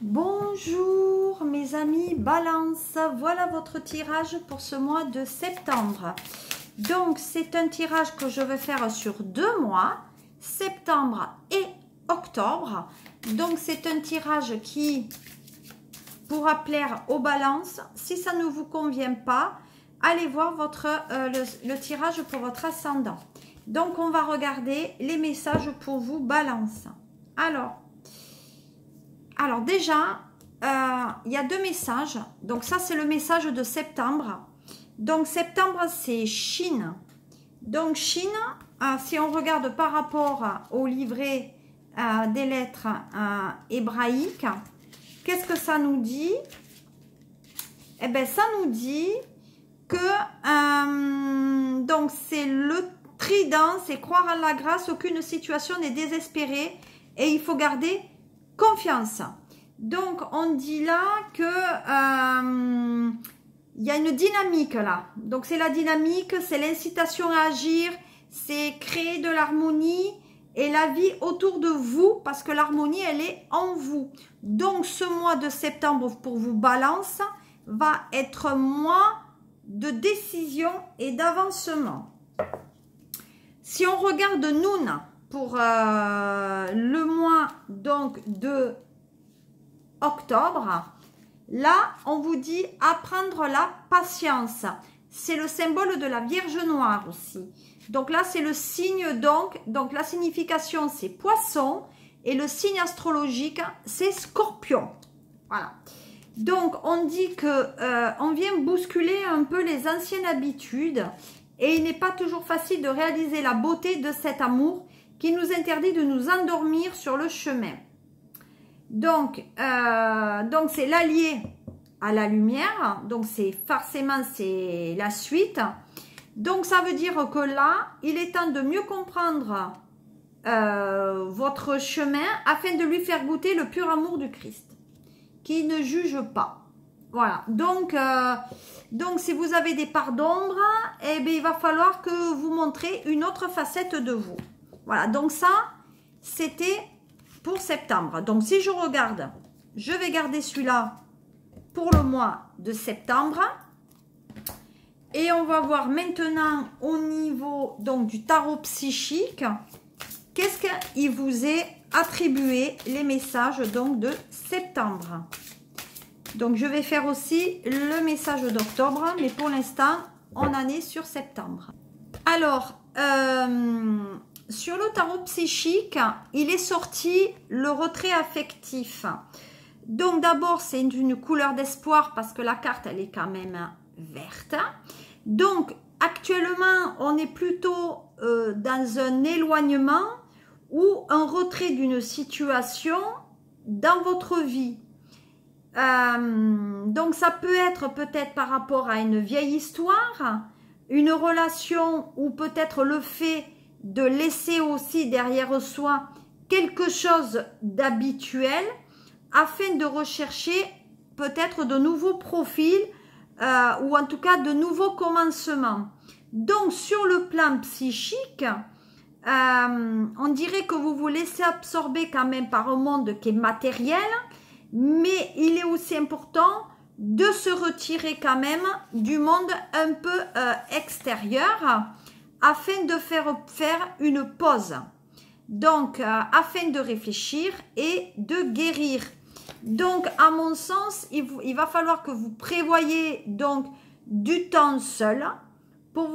Bonjour mes amis Balance, voilà votre tirage pour ce mois de septembre. Donc c'est un tirage que je vais faire sur 2 mois, septembre et octobre. Donc c'est un tirage qui pourra plaire aux balances. Si ça ne vous convient pas, allez voir le tirage pour votre ascendant. Donc on va regarder les messages pour vous Balance. Alors déjà, il y a 2 messages. Donc ça, c'est le message de septembre. Donc septembre, c'est Chine. Donc Chine, si on regarde par rapport au livret des lettres hébraïques, qu'est-ce que ça nous dit? Eh bien, ça nous dit que donc c'est le trident, c'est croire en la grâce, aucune situation n'est désespérée et il faut garder confiance. Donc on dit là que il y a une dynamique là. Donc c'est la dynamique, c'est l'incitation à agir, c'est créer de l'harmonie et la vie autour de vous parce que l'harmonie elle est en vous. Donc ce mois de septembre pour vous Balance va être un mois de décision et d'avancement. Si on regarde Noun pour le mois donc de octobre, là on vous dit apprendre la patience. C'est le symbole de la Vierge Noire aussi. Donc là c'est le signe donc la signification c'est Poisson et le signe astrologique c'est Scorpion. Voilà. Donc on dit que on vient bousculer un peu les anciennes habitudes et il n'est pas toujours facile de réaliser la beauté de cet amour qui nous interdit de nous endormir sur le chemin. Donc c'est l'allié à la lumière. Donc c'est forcément c'est la suite. Donc ça veut dire que là, il est temps de mieux comprendre votre chemin afin de lui faire goûter le pur amour du Christ, qui ne juge pas. Voilà. Donc si vous avez des parts d'ombre, eh bien, il va falloir que vous montrez une autre facette de vous. Voilà, donc ça, c'était pour septembre. Donc, si je regarde, je vais garder celui-là pour le mois de septembre. Et on va voir maintenant au niveau donc, du tarot psychique, qu'est-ce qu'il vous est attribué, les messages donc, de septembre. Donc, je vais faire aussi le message d'octobre, mais pour l'instant, on en est sur septembre. Alors, sur le tarot psychique, il est sorti le retrait affectif. Donc d'abord, c'est une couleur d'espoir parce que la carte, elle est quand même verte. Donc actuellement, on est plutôt dans un éloignement ou un retrait d'une situation dans votre vie. Donc ça peut être peut-être par rapport à une vieille histoire, une relation ou peut-être le fait de laisser aussi derrière soi quelque chose d'habituel afin de rechercher peut-être de nouveaux profils ou en tout cas de nouveaux commencements. Donc sur le plan psychique, on dirait que vous vous laissez absorber quand même par un monde qui est matériel, mais il est aussi important de se retirer quand même du monde un peu extérieur afin de faire une pause. Donc, afin de réfléchir et de guérir. Donc, à mon sens, il va falloir que vous prévoyez donc du temps seul pour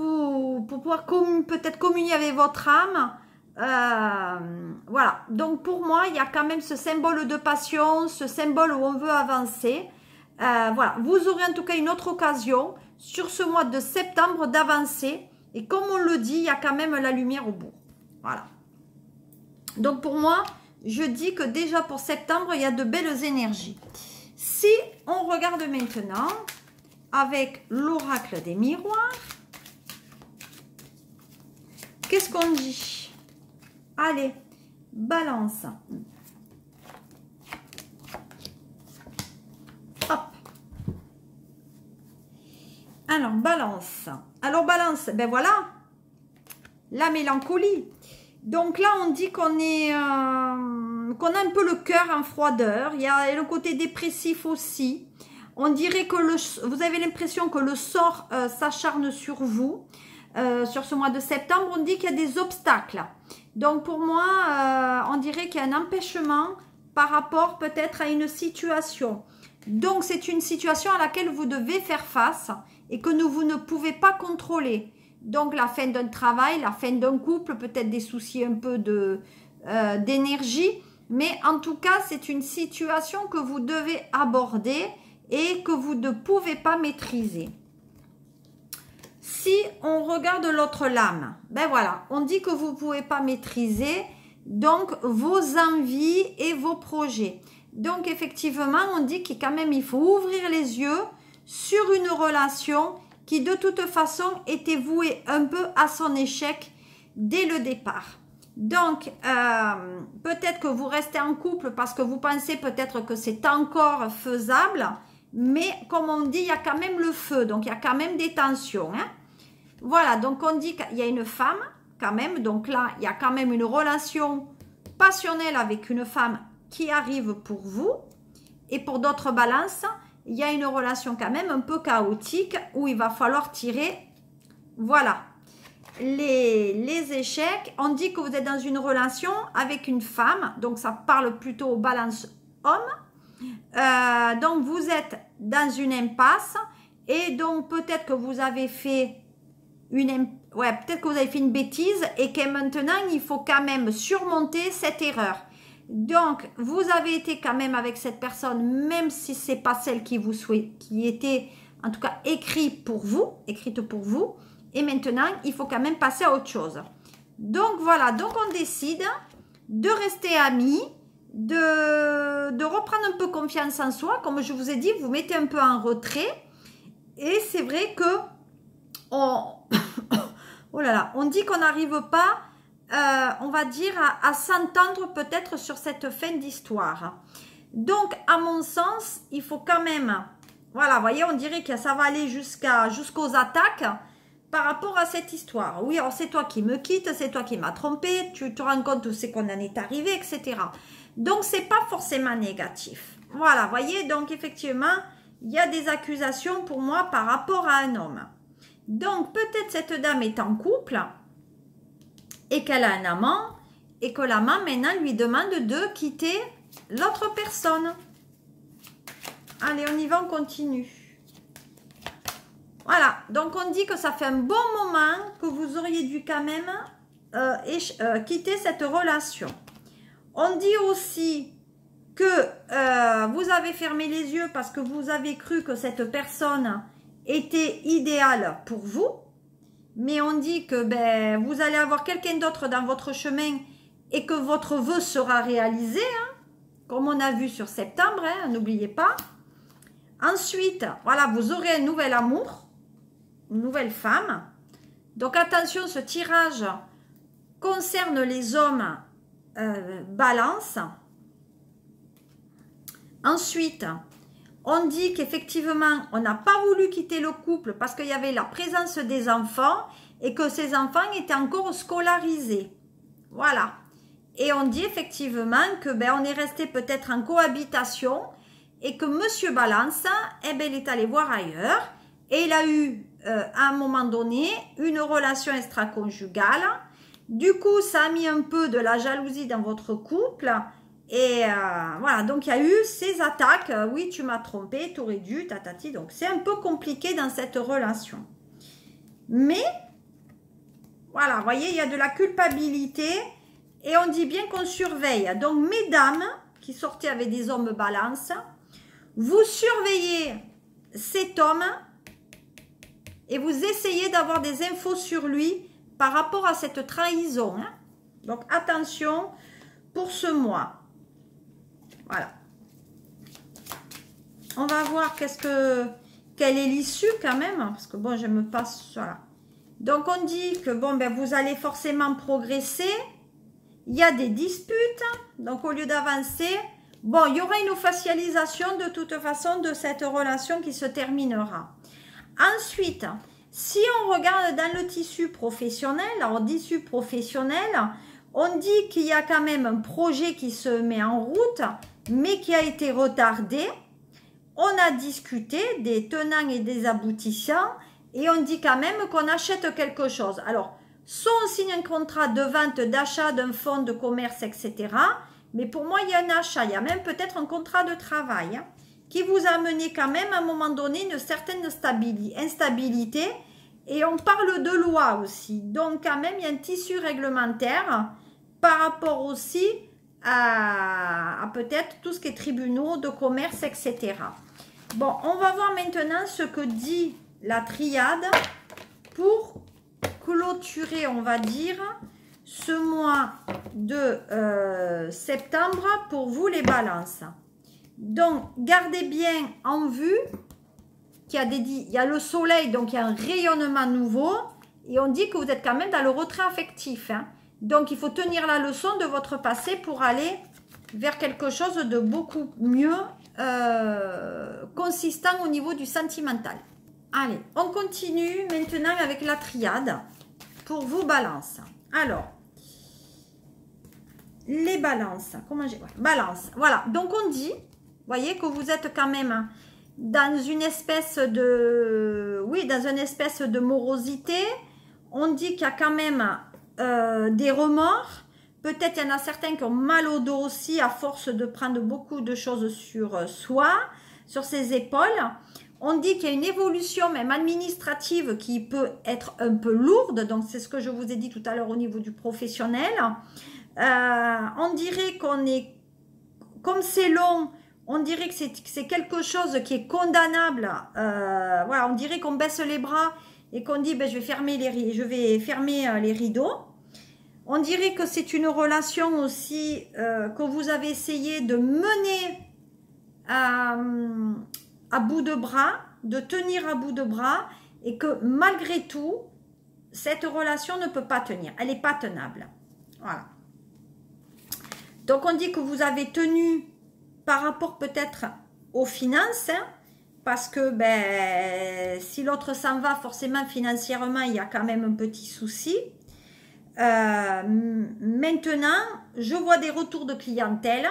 pouvoir peut-être communier avec votre âme. Voilà. Donc, pour moi, il y a quand même ce symbole de passion, ce symbole où on veut avancer. Voilà. Vous aurez en tout cas une autre occasion sur ce mois de septembre d'avancer. Et comme on le dit, il y a quand même la lumière au bout. Voilà. Donc pour moi, je dis que déjà pour septembre, il y a de belles énergies. Si on regarde maintenant avec l'oracle des miroirs, qu'est-ce qu'on dit? Allez, Balance. Hop. Alors, Balance. Alors, Balance, ben voilà, la mélancolie. Donc là, on dit qu'on est, qu'on a un peu le cœur en froideur. Il y a le côté dépressif aussi. On dirait que vous avez l'impression que le sort s'acharne sur vous. Sur ce mois de septembre, on dit qu'il y a des obstacles. Donc pour moi, on dirait qu'il y a un empêchement par rapport peut-être à une situation. Donc c'est une situation à laquelle vous devez faire face et que vous ne pouvez pas contrôler. Donc la fin d'un travail, la fin d'un couple, peut-être des soucis un peu d'énergie. Mais en tout cas, c'est une situation que vous devez aborder et que vous ne pouvez pas maîtriser. Si on regarde l'autre lame, ben voilà, on dit que vous ne pouvez pas maîtriser donc vos envies et vos projets. Donc effectivement, on dit qu'il quand même il faut ouvrir les yeux sur une relation qui de toute façon était vouée un peu à son échec dès le départ. Donc peut-être que vous restez en couple parce que vous pensez peut-être que c'est encore faisable, mais comme on dit, il y a quand même le feu, donc il y a quand même des tensions. Hein. Voilà, donc on dit qu'il y a une femme quand même, donc là, il y a quand même une relation passionnelle avec une femme qui arrive pour vous. Et pour d'autres balances, il y a une relation quand même un peu chaotique où il va falloir tirer, voilà, les échecs. On dit que vous êtes dans une relation avec une femme, donc ça parle plutôt aux balances hommes. Donc vous êtes dans une impasse et donc peut-être que vous avez fait peut-être que vous avez fait une bêtise et que maintenant il faut quand même surmonter cette erreur. Donc vous avez été quand même avec cette personne, même si c'est pas celle qui vous souhaite, qui était en tout cas écrite pour vous, et maintenant il faut quand même passer à autre chose. Donc voilà, donc on décide de rester amis, de reprendre un peu confiance en soi. Comme je vous ai dit, vous mettez un peu en retrait et c'est vrai que oh là là, on dit qu'on n'arrive pas, on va dire, à s'entendre peut-être sur cette fin d'histoire. Donc, à mon sens, il faut quand même, voilà, vous voyez, on dirait que ça va aller jusqu'aux attaques par rapport à cette histoire. Oui, alors c'est toi qui me quittes, c'est toi qui m'as trompé, tu te rends compte où c'est qu'on en est arrivé, etc. Donc, c'est pas forcément négatif. Voilà, vous voyez, donc effectivement, il y a des accusations pour moi par rapport à un homme. Donc, peut-être cette dame est en couple et qu'elle a un amant et que l'amant maintenant lui demande de quitter l'autre personne. Allez, on y va, on continue. Voilà, donc on dit que ça fait un bon moment que vous auriez dû quand même quitter cette relation. On dit aussi que vous avez fermé les yeux parce que vous avez cru que cette personne était idéal pour vous, mais on dit que vous allez avoir quelqu'un d'autre dans votre chemin et que votre vœu sera réalisé, hein, comme on a vu sur septembre, hein, n'oubliez pas. Ensuite, voilà, vous aurez un nouvel amour, une nouvelle femme. Donc attention, ce tirage concerne les hommes balance. Ensuite, on dit qu'effectivement, on n'a pas voulu quitter le couple parce qu'il y avait la présence des enfants et que ces enfants étaient encore scolarisés. Voilà. Et on dit effectivement que on est resté peut-être en cohabitation et que Monsieur Balance, il est allé voir ailleurs et il a eu à un moment donné une relation extra-conjugale. Du coup, ça a mis un peu de la jalousie dans votre couple. Et voilà, donc il y a eu ces attaques, oui tu m'as trompé, tu aurais dû, tatati, donc c'est un peu compliqué dans cette relation. Mais, voilà, vous voyez, il y a de la culpabilité et on dit bien qu'on surveille. Donc mesdames qui sortez avec des hommes balance, vous surveillez cet homme et vous essayez d'avoir des infos sur lui par rapport à cette trahison. Hein. Donc attention pour ce mois. Voilà. On va voir quelle est l'issue quand même. Parce que bon, je me passe. Voilà. Donc on dit que bon, vous allez forcément progresser. Il y a des disputes. Donc au lieu d'avancer, bon, il y aura une officialisation de toute façon de cette relation qui se terminera. Ensuite, si on regarde dans le tissu professionnel, alors tissu professionnel, On dit qu'il y a quand même un projet qui se met en route, mais qui a été retardé. On a discuté des tenants et des aboutissants, et on dit quand même qu'on achète quelque chose. Alors, soit on signe un contrat de vente, d'achat d'un fonds de commerce, etc. Mais pour moi, il y a un achat, il y a même peut-être un contrat de travail qui vous a amené quand même à un moment donné une certaine instabilité. Et on parle de loi aussi. Donc quand même, il y a un tissu réglementaire par rapport aussi à peut-être tout ce qui est tribunaux de commerce, etc. Bon, on va voir maintenant ce que dit la triade pour clôturer, on va dire, ce mois de septembre pour vous les balances. Donc, gardez bien en vue qu'il y a il y a le soleil, donc il y a un rayonnement nouveau, et on dit que vous êtes quand même dans le retrait affectif. Hein. Donc, il faut tenir la leçon de votre passé pour aller vers quelque chose de beaucoup mieux consistant au niveau du sentimental. Allez, on continue maintenant avec la triade pour vous balances. Alors, les balances, comment j'ai... Balance, voilà. Donc, on dit, voyez que vous êtes quand même dans une espèce de... Oui, dans une espèce de morosité. On dit qu'il y a quand même des remords. Peut-être il y en a certains qui ont mal au dos aussi à force de prendre beaucoup de choses sur soi, sur ses épaules. On dit qu'il y a une évolution même administrative qui peut être un peu lourde. Donc, c'est ce que je vous ai dit tout à l'heure au niveau du professionnel. On dirait qu'on est... Comme c'est long, on dirait que c'est quelque chose qui est condamnable. Voilà, on dirait qu'on baisse les bras et qu'on dit ben, je vais fermer les rideaux. On dirait que c'est une relation aussi que vous avez essayé de mener à bout de bras, de tenir à bout de bras, et que malgré tout, cette relation ne peut pas tenir. Elle n'est pas tenable. Voilà. Donc, on dit que vous avez tenu par rapport peut-être aux finances, hein, parce que ben, si l'autre s'en va, forcément, financièrement, il y a quand même un petit souci. Maintenant, je vois des retours de clientèle,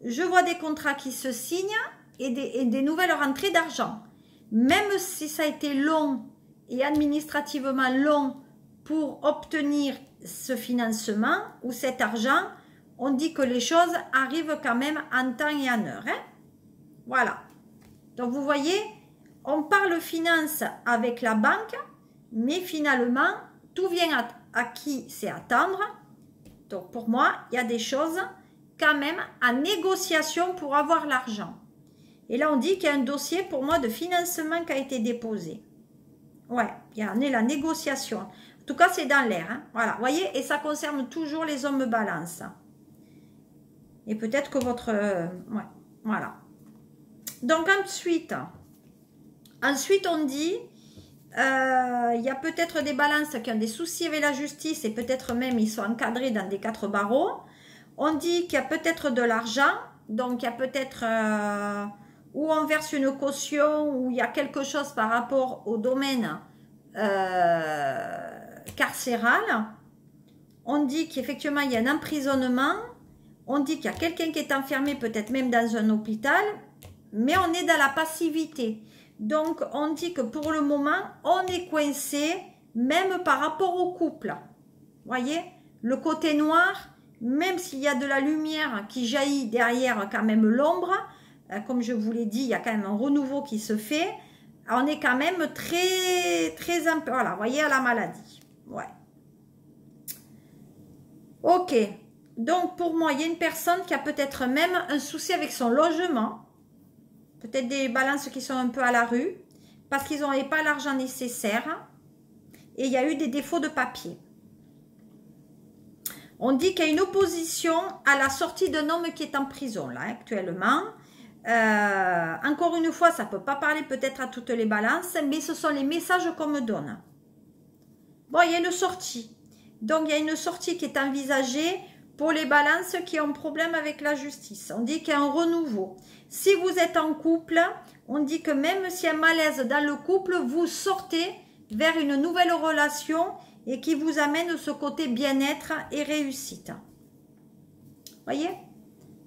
je vois des contrats qui se signent et des nouvelles rentrées d'argent. Même si ça a été long et administrativement long pour obtenir ce financement ou cet argent, on dit que les choses arrivent quand même en temps et en heure. Hein? Voilà. Donc, vous voyez, on parle finance avec la banque, mais finalement, tout vient à qui c'est attendre. Donc, pour moi, il y a des choses quand même en négociation pour avoir l'argent. Et là, on dit qu'il y a un dossier pour moi de financement qui a été déposé. Ouais, il y en a la négociation. En tout cas, c'est dans l'air. Hein? Voilà, vous voyez, et ça concerne toujours les hommes balance. Et peut-être que votre... ouais, voilà. Donc, ensuite, on dit... il y a peut-être des balances qui ont des soucis avec la justice et peut-être même ils sont encadrés dans des 4 barreaux. On dit qu'il y a peut-être de l'argent, donc il y a peut-être où on verse une caution, ou il y a quelque chose par rapport au domaine carcéral. On dit qu'effectivement il y a un emprisonnement. On dit qu'il y a quelqu'un qui est enfermé, peut-être même dans un hôpital, mais on est dans la passivité. Donc, on dit que pour le moment, on est coincé, même par rapport au couple. Voyez, le côté noir, même s'il y a de la lumière qui jaillit derrière quand même l'ombre, comme je vous l'ai dit, il y a quand même un renouveau qui se fait. On est quand même très, voilà, voyez, à la maladie. Ouais. Ok. Donc, pour moi, il y a une personne qui a peut-être même un souci avec son logement. Peut-être des balances qui sont un peu à la rue parce qu'ils n'avaient pas l'argent nécessaire et il y a eu des défauts de papier. On dit qu'il y a une opposition à la sortie d'un homme qui est en prison là actuellement. Encore une fois, ça ne peut pas parler peut-être à toutes les balances, mais ce sont les messages qu'on me donne. Bon, il y a une sortie. Donc, il y a une sortie qui est envisagée pour les balances qui ont un problème avec la justice. On dit qu'il y a un renouveau. Si vous êtes en couple, on dit que même s'il y a un malaise dans le couple, vous sortez vers une nouvelle relation et qui vous amène ce côté bien-être et réussite. Voyez?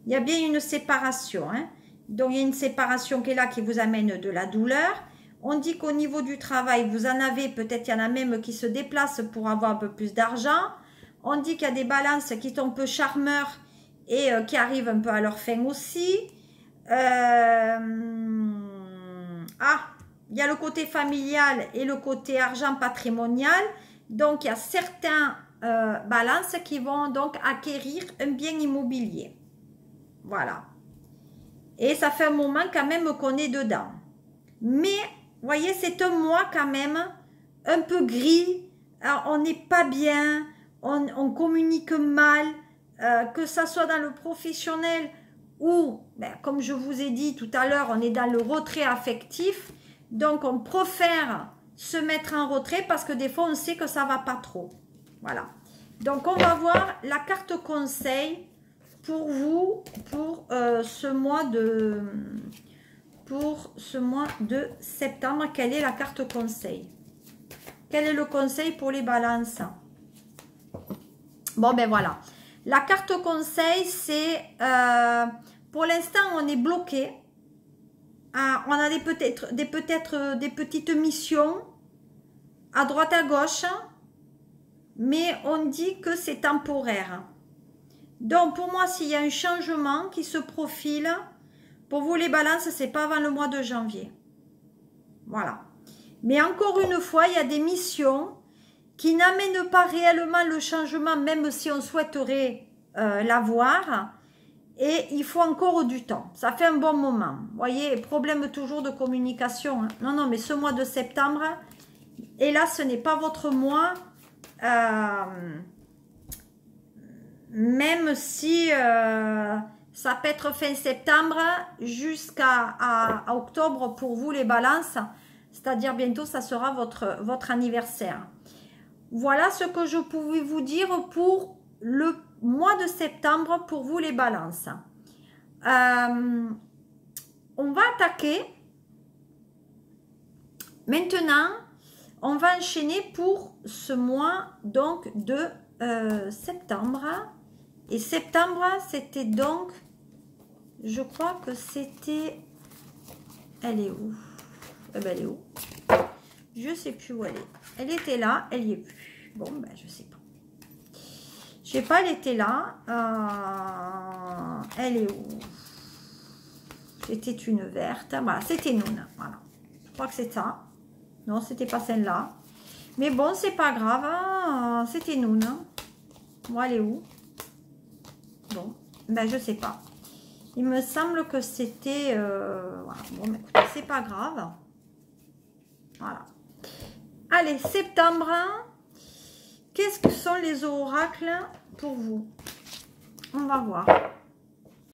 Il y a bien une séparation. Hein? Donc, il y a une séparation qui est là, qui vous amène de la douleur. On dit qu'au niveau du travail, vous en avez, peut-être il y en a même qui se déplacent pour avoir un peu plus d'argent. On dit qu'il y a des balances qui sont un peu charmeurs et qui arrivent un peu à leur fin aussi. Ah, il y a le côté familial et le côté argent patrimonial. Donc, il y a certains balances qui vont donc acquérir un bien immobilier. Voilà. Et ça fait un moment quand même qu'on est dedans. Mais, vous voyez, c'est un mois quand même un peu gris. Alors, on n'est pas bien, on communique mal, que ça soit dans le professionnel ou, ben, comme je vous ai dit tout à l'heure, on est dans le retrait affectif. Donc, on préfère se mettre en retrait parce que des fois, on sait que ça ne va pas trop. Voilà. Donc, on va voir la carte conseil pour vous, pour ce mois de septembre. Quelle est la carte conseil? Quel est le conseil pour les balances? Bon, ben voilà. La carte conseil, c'est, pour l'instant, on est bloqué. On a peut-être des petites missions à droite à gauche, mais on dit que c'est temporaire. Donc, pour moi, s'il y a un changement qui se profile, pour vous les balances, c'est pas avant le mois de janvier. Voilà. Mais encore une fois, il y a des missions qui n'amènent pas réellement le changement, même si on souhaiterait l'avoir. Et il faut encore du temps. Ça fait un bon moment. Vous voyez, problème toujours de communication. Hein. Non, non, mais ce mois de septembre, et là, ce n'est pas votre mois. Même si ça peut être fin septembre jusqu'à octobre pour vous les balances. C'est-à-dire bientôt, ça sera votre anniversaire. Voilà ce que je pouvais vous dire pour le mois de septembre pour vous les balances. On va attaquer. Maintenant, on va enchaîner pour ce mois donc de septembre. Et septembre, c'était donc, je crois que c'était, elle est où? Eh ben, elle est où? Je sais plus où elle est. Elle était là, elle y est plus. Bon, ben, je sais pas. Je sais pas, elle était là. Elle est où? C'était une verte. Voilà, c'était Noun. Voilà. Je crois que c'est ça. Non, c'était pas celle-là. Mais bon, c'est pas grave. Hein. C'était Noun. Bon, elle est où? Bon, ben, je sais pas. Il me semble que c'était... voilà. Bon, ben, écoutez, c'est pas grave. Voilà. Allez, septembre. Qu'est-ce que sont les oracles pour vous? On va voir.